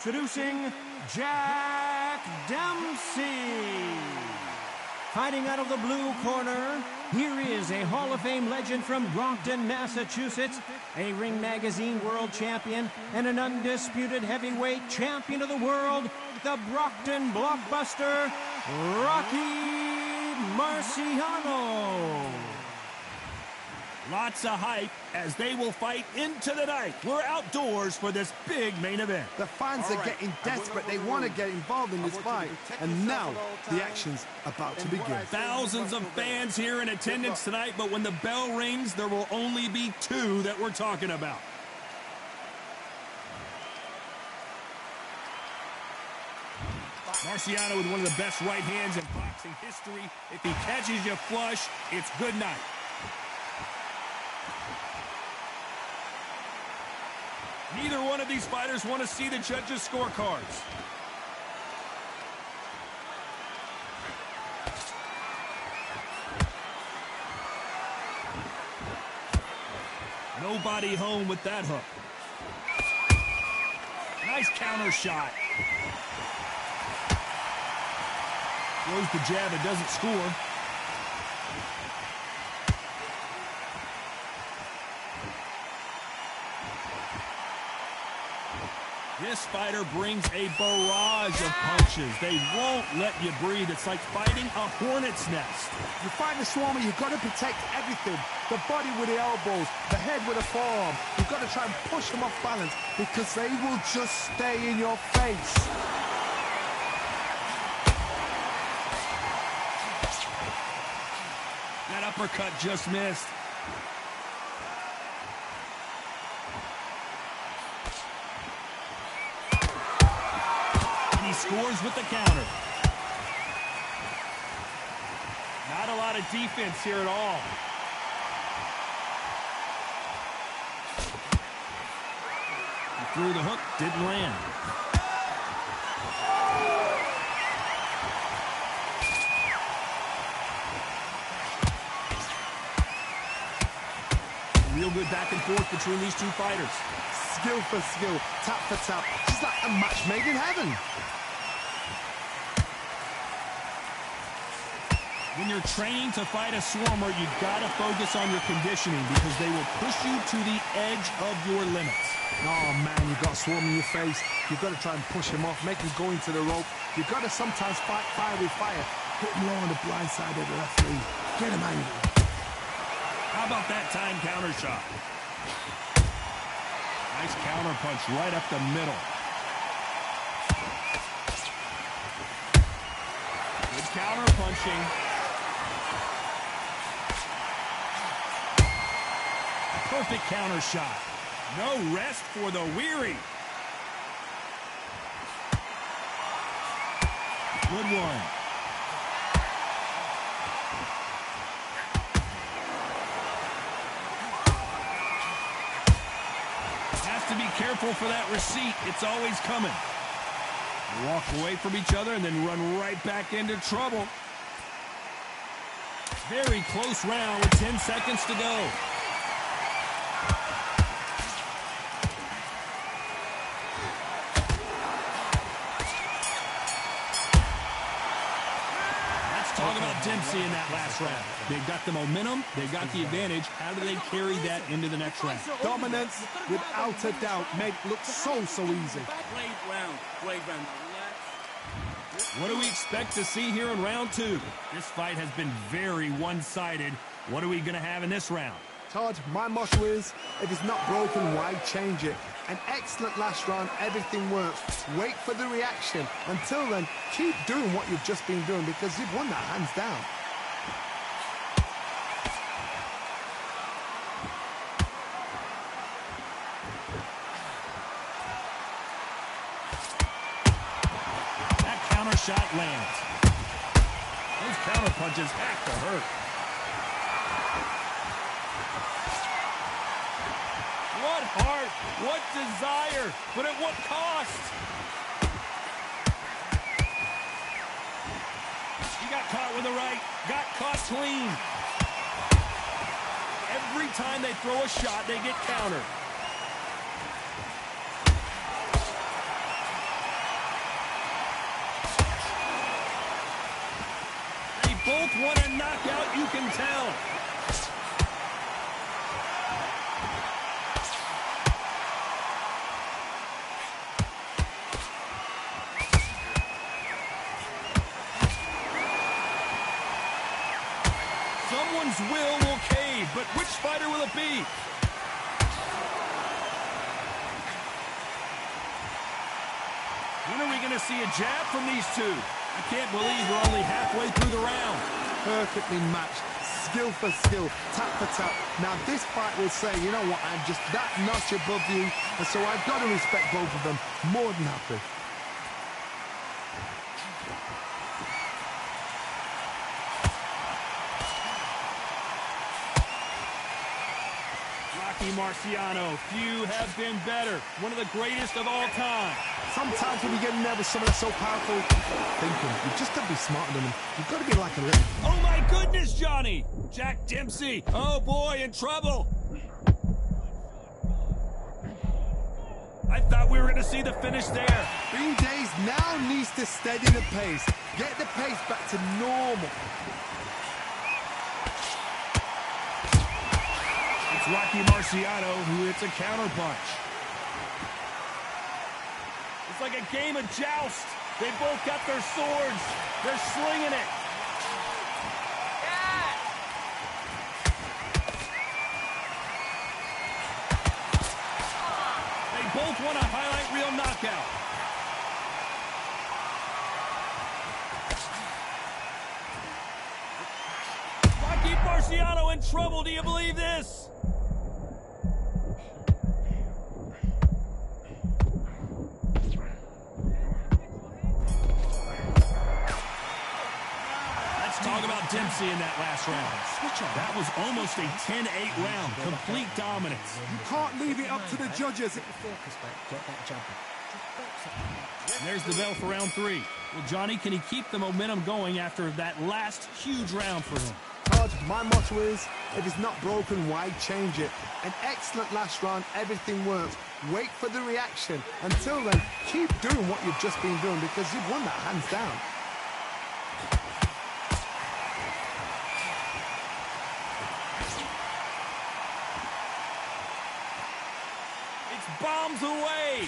Introducing Jack Dempsey. Fighting out of the blue corner, here is a Hall of Fame legend from Brockton, Massachusetts, a Ring Magazine world champion, and an undisputed heavyweight champion of the world, the Brockton blockbuster, Rocky Marciano. Lots of hype as they will fight into the night. We're outdoors for this big main event. The fans are getting desperate. They want to get involved in this fight. And now the action's about to begin. Thousands of fans here in attendance tonight, but when the bell rings, there will only be two that we're talking about. Marciano with one of the best right hands in boxing history. If he catches you flush, it's good night. Neither one of these fighters want to see the judges' scorecards. Nobody home with that hook. Nice counter shot. Throws the jab, it doesn't score. This fighter brings a barrage of punches. They won't let you breathe. It's like fighting a hornet's nest. You fight the Swarmer, you've got to protect everything. The body with the elbows, the head with the forearm. You've got to try and push them off balance because they will just stay in your face. That uppercut just missed. Scores with the counter. Not a lot of defense here at all. He threw the hook, didn't land. Real good back and forth between these two fighters. Skill for skill, tap for tap. It's like a match made in heaven. When you're training to fight a Swarmer, you've got to focus on your conditioning because they will push you to the edge of your limits. Oh, man, you've got a Swarm in your face. You've got to try and push him off, make him go into the rope. You've got to sometimes fight fire with fire. Hit him low on the blind side of the referee. Get him angry. How about that time counter shot? Nice counter punch right up the middle. Good counter punching. Perfect counter shot. No rest for the weary. Good one. Has to be careful for that receipt. It's always coming. Walk away from each other and then run right back into trouble. Very close round with 10 seconds to go. Talk about Dempsey in that last round. They've got the momentum, they've got the advantage. How do they carry that into the next round? Dominance, without a doubt, made it look so easy. Great round. What do we expect to see here in round two? This fight has been very one-sided. What are we going to have in this round? Todd, my motto is, if it's not broken, why change it? An excellent last round, everything works. Wait for the reaction. Until then, keep doing what you've just been doing because you've won that hands down. That counter shot lands. Those counter punches have to hurt. What heart, what desire, but at what cost? He got caught with the right, got caught clean. Every time they throw a shot, they get countered. both want a knockout, you can tell. Someone's will cave, but which fighter will it be? When are we going to see a jab from these two? I can't believe we're only halfway through the round. Perfectly matched, skill for skill, tap for tap. Now this fight will say, you know what, I'm just that notch above you, and so I've got to respect both of them more than happy. Rocky Marciano, few have been better. One of the greatest of all time. Sometimes when you get in there with someone that's so powerful, thinking, you've just got to be smarter than them. You've got to be like a little... Oh my goodness, Johnny! Jack Dempsey, oh boy, in trouble. I thought we were going to see the finish there. Bean Days now needs to steady the pace. Get the pace back to normal. It's Rocky Marciano who hits a counterpunch. It's like a game of joust. They both got their swords. They're slinging it. Yeah. They both want a highlight reel knockout. Rocky Marciano in trouble. Do you believe this? Talk about Dempsey in that last round. That was almost a 10-8 round. Complete dominance. You can't leave it up to the judges. And there's the bell for round 3. Well, Johnny, can he keep the momentum going after that last huge round for him? Todd, my motto is, if it's not broken, why change it? An excellent last round, everything works. Wait for the reaction. Until then, keep doing what you've just been doing because you've won that hands down. Bombs away.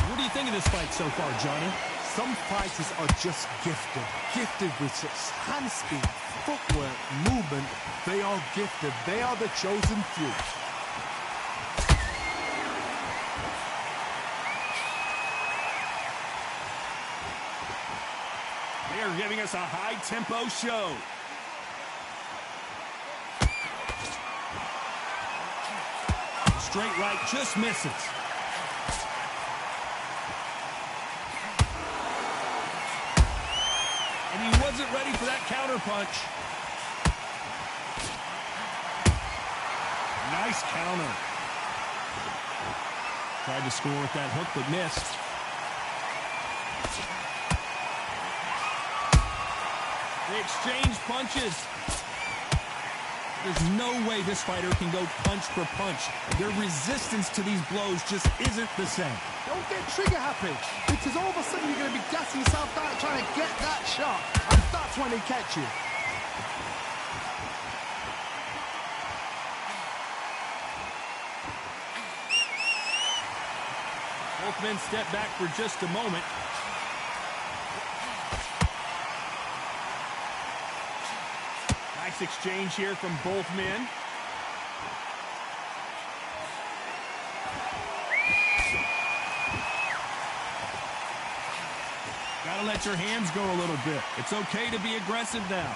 What do you think of this fight so far, Johnny? Some fighters are just gifted with such hand speed, footwork, movement. They are gifted. They are the chosen few. They are giving us a high-tempo show. Straight right just misses. And he wasn't ready for that counter punch. Nice counter. Tried to score with that hook, but missed. They exchange punches. There's no way this fighter can go punch for punch. Their resistance to these blows just isn't the same. Don't get trigger happy, because all of a sudden you're going to be gassing yourself out trying to get that shot, and that's when they catch you. Both men step back for just a moment. Nice exchange here from both men. Gotta let your hands go a little bit. It's okay to be aggressive now.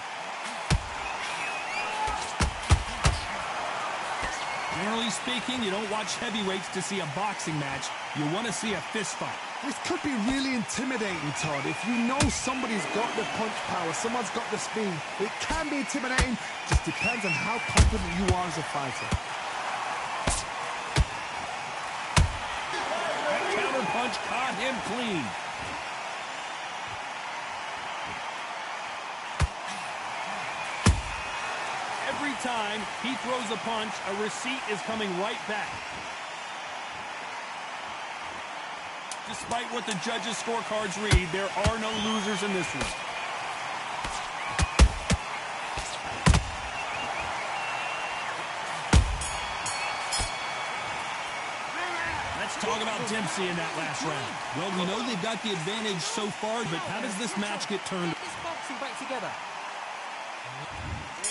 Generally speaking, you don't watch heavyweights to see a boxing match. You want to see a fist fight. This could be really intimidating, Todd. If you know somebody's got the punch power, someone's got the speed, it can be intimidating. Just depends on how confident you are as a fighter. That counter punch caught him clean. Every time he throws a punch, a receipt is coming right back. Despite what the judges' scorecards read, there are no losers in this one. Let's talk about Dempsey in that last round. Well, we know they've got the advantage so far, but how does this match get turned? This boxing back together.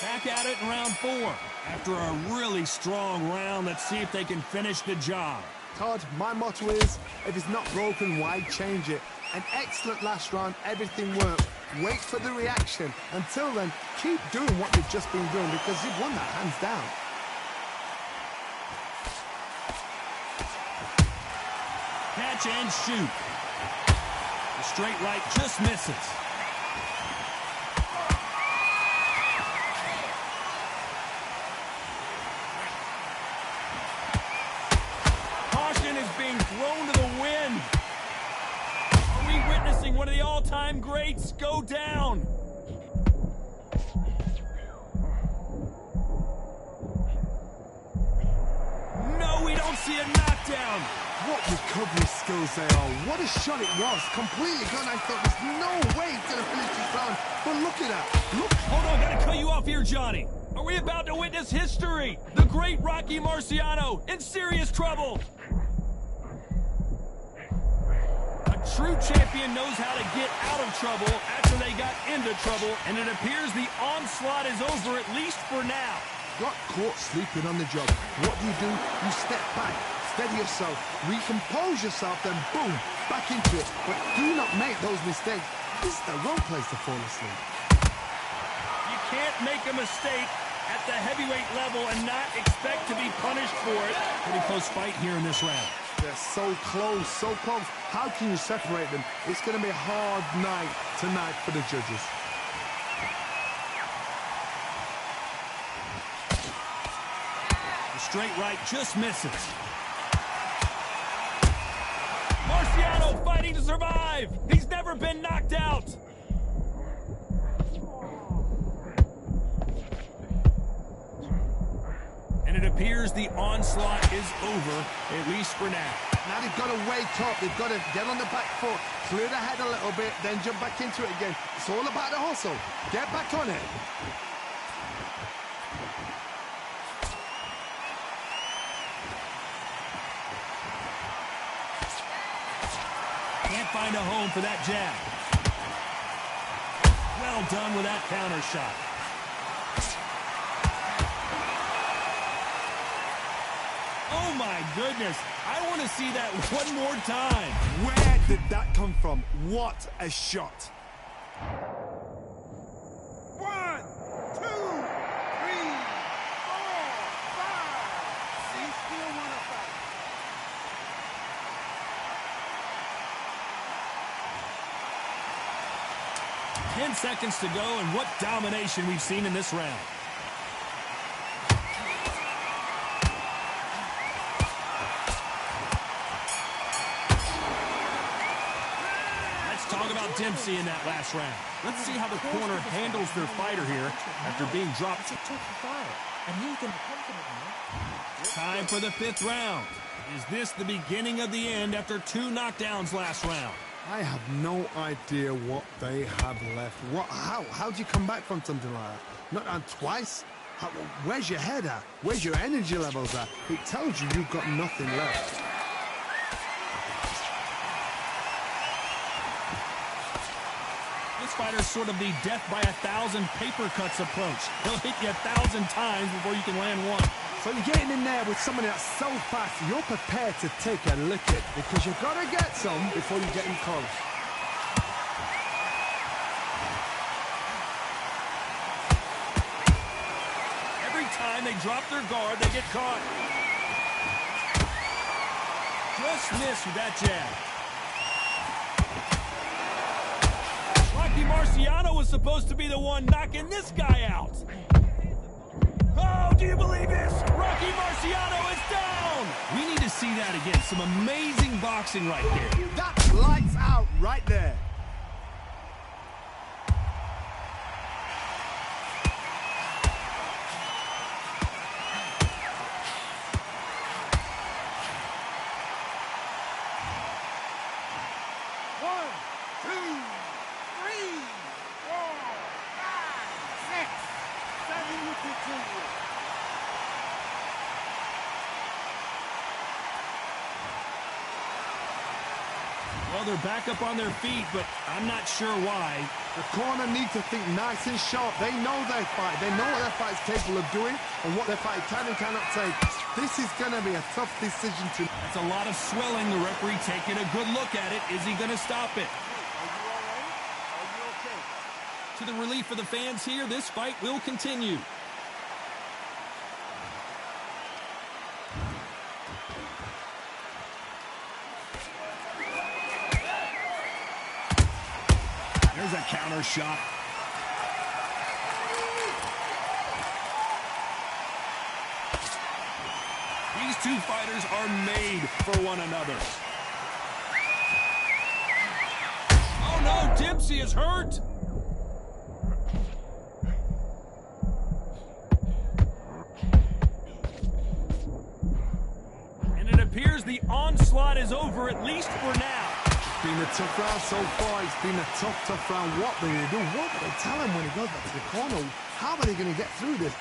Back at it in round 4. After a really strong round, let's see if they can finish the job. Todd, my motto is, if it's not broken, why change it? An excellent last round, everything worked. Wait for the reaction. Until then, keep doing what you've just been doing because you've won that hands down. Catch and shoot. The straight right just misses. Caution is being thrown to the wind. Are we witnessing one of the all-time greats go down? No, we don't see a knockdown. What recovery skills they are. What a shot it was. Completely gone. I thought there's no way he's going to finish this round. But look at that. Look. Hold on, gotta cut you off here, Johnny. Are we about to witness history? The great Rocky Marciano in serious trouble. A true champion knows how to get out of trouble after they got into trouble, and it appears the onslaught is over, at least for now. Got caught sleeping on the job. What do? You step back. Steady yourself, recompose yourself, then boom, back into it. But do not make those mistakes. This is the wrong place to fall asleep. You can't make a mistake at the heavyweight level and not expect to be punished for it. Pretty close fight here in this round. They're so close, so close. How can you separate them? It's going to be a hard night tonight for the judges. The straight right just misses. Marciano fighting to survive. He's never been knocked out. And it appears the onslaught is over, at least for now. Now they've got to wake up. They've got to get on the back foot, clear the head a little bit, then jump back into it again. It's all about the hustle. Get back on it. Can't find a home for that jab. Well done with that counter shot. Oh my goodness. I want to see that one more time. Where did that come from? What a shot. 1, 2, 3, 4, 5. You still want to fight. 10 seconds to go, and what domination we've seen in this round. Let's talk about Dempsey in that last round. Let's see how the corner handles their fighter here after being dropped. Time for the 5th round. Is this the beginning of the end after 2 knockdowns last round? I have no idea what they have left. How do you come back from something like that? Not on twice? Where's your head at? Where's your energy levels at? It tells you you've got nothing left. This fighter's sort of the death by 1,000 paper cuts approach. He'll hit you 1,000 times before you can land one. So you're getting in there with somebody that's so fast, you're prepared to take a licking because you've got to get some before you get in close. Every time they drop their guard, they get caught. Just missed with that jab. Rocky Marciano was supposed to be the one knocking this guy out. Oh, do you believe this? Rocky Marciano is down! We need to see that again. Some amazing boxing right there. That's lights out right there. they're back up on their feet, but I'm not sure why. The corner needs to think nice and sharp. They know their fight. They know what their fight is capable of doing and what their fight can and cannot take. This is going to be a tough decision to... That's a lot of swelling. The referee taking a good look at it. Is he going to stop it? To the relief of the fans here, this fight will continue. There's a counter shot. These two fighters are made for one another. Oh no, Dempsey is hurt. And it appears the onslaught is over, at least for now. It's been a tough round so far. It's been a tough round. What are they going to do? What do they tell him when he goes back to the corner? How are they going to get through this?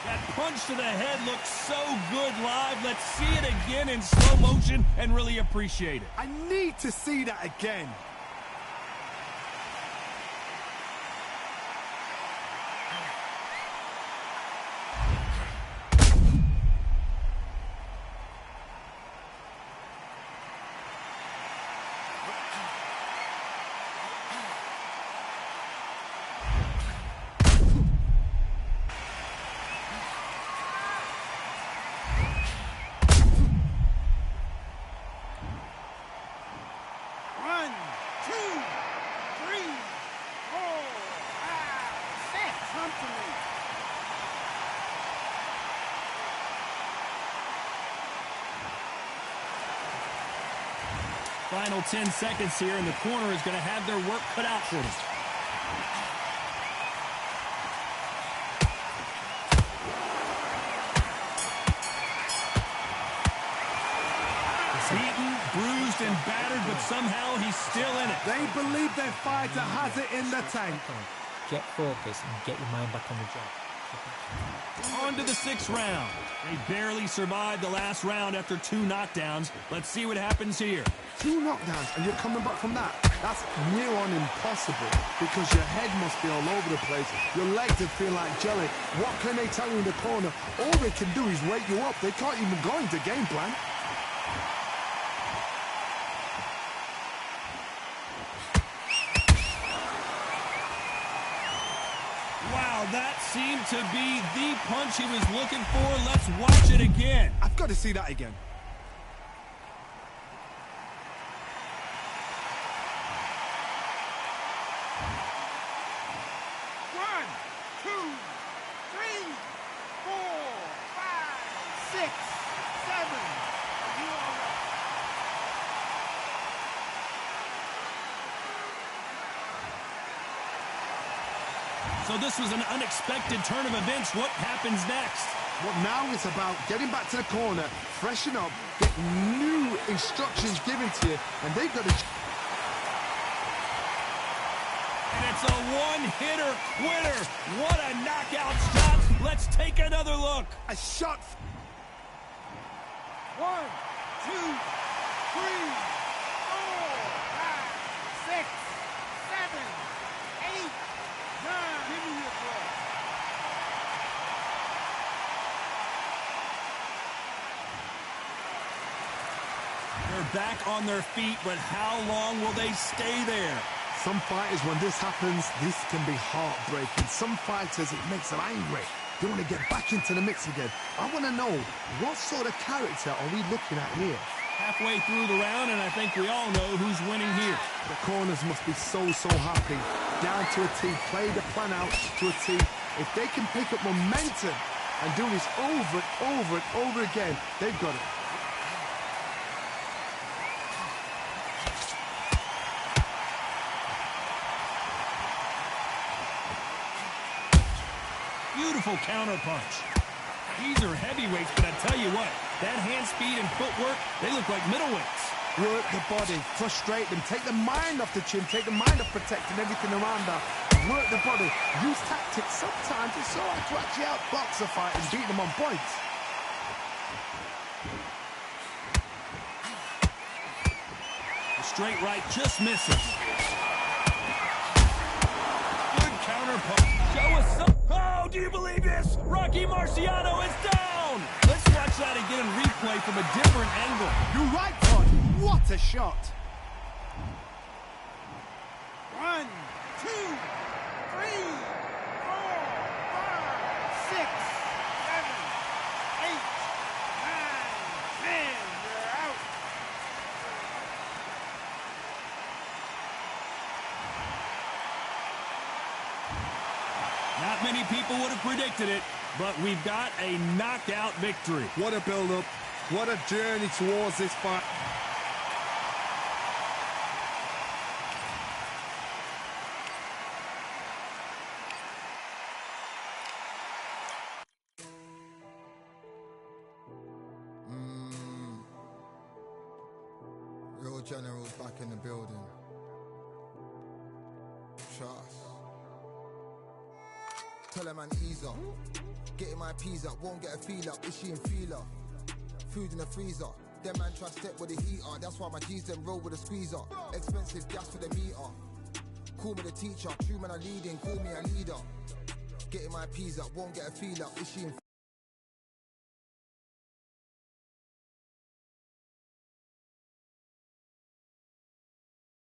That punch to the head looks so good live. Let's see it again in slow motion and really appreciate it. I need to see that again. Final 10 seconds here, and the corner is going to have their work cut out for them. Beaten, bruised, and battered, but somehow he's still in it. They believe their fighter has it in the tank. Get focused and get your mind back on the job. On to the 6th round. They barely survived the last round after 2 knockdowns. Let's see what happens here. 2 knockdowns and you're coming back from that. That's near on impossible because your head must be all over the place. Your legs would feel like jelly. What can they tell you in the corner? All they can do is wake you up. They can't even go into game plan. Wow, that seemed to be the punch he was looking for. Let's watch it again. I've got to see that again. So this was an unexpected turn of events. What happens next? Well, now it's about getting back to the corner, freshen up, get new instructions given to you, and they've got to... And it's a one-hitter quitter. What a knockout shot. Let's take another look. A shot. 1, 2, 3, 4, 5, 6, 7, 8, 9. Give me your breath. They're back on their feet, but how long will they stay there? Some fighters, when this happens, this can be heartbreaking. Some fighters, it makes them angry. They want to get back into the mix again. I want to know, what sort of character are we looking at here? Halfway through the round, and I think we all know who's winning here. The corners must be so happy. Down to a T, play the plan out to a T. If they can pick up momentum and do this over and over again, they've got it. Beautiful counter punch. These are heavyweights, but I tell you what, that hand speed and footwork, they look like middleweights. Work the body, frustrate them, take the mind off the chin, take the mind off protecting everything around that. work the body, use tactics. Sometimes it's all right to actually outbox a fight and beat them on points. The straight right just misses. Good counter punch. Show us some. Oh, do you believe this? Rocky Marciano is down. Let's watch that again in replay from a different angle. You're right, Todd. What a shot. 1, 2, 3, 4, 5, 6, 7, 8, 9, 10. You're out. Not many people would have predicted it, but we've got a knockout victory. What a build-up. What a journey towards this fight. Real General's back in the building. Trust. Tell her man ease up. Getting my peas up, won't get a feel up. Is she in feeler? Food in the freezer. Them man try step with the heater. That's why my G's them roll with a squeezer. Expensive gas for the meter. Call me the teacher. True man I leading, call me a leader. Getting my peas up, won't get a feel up. Is she in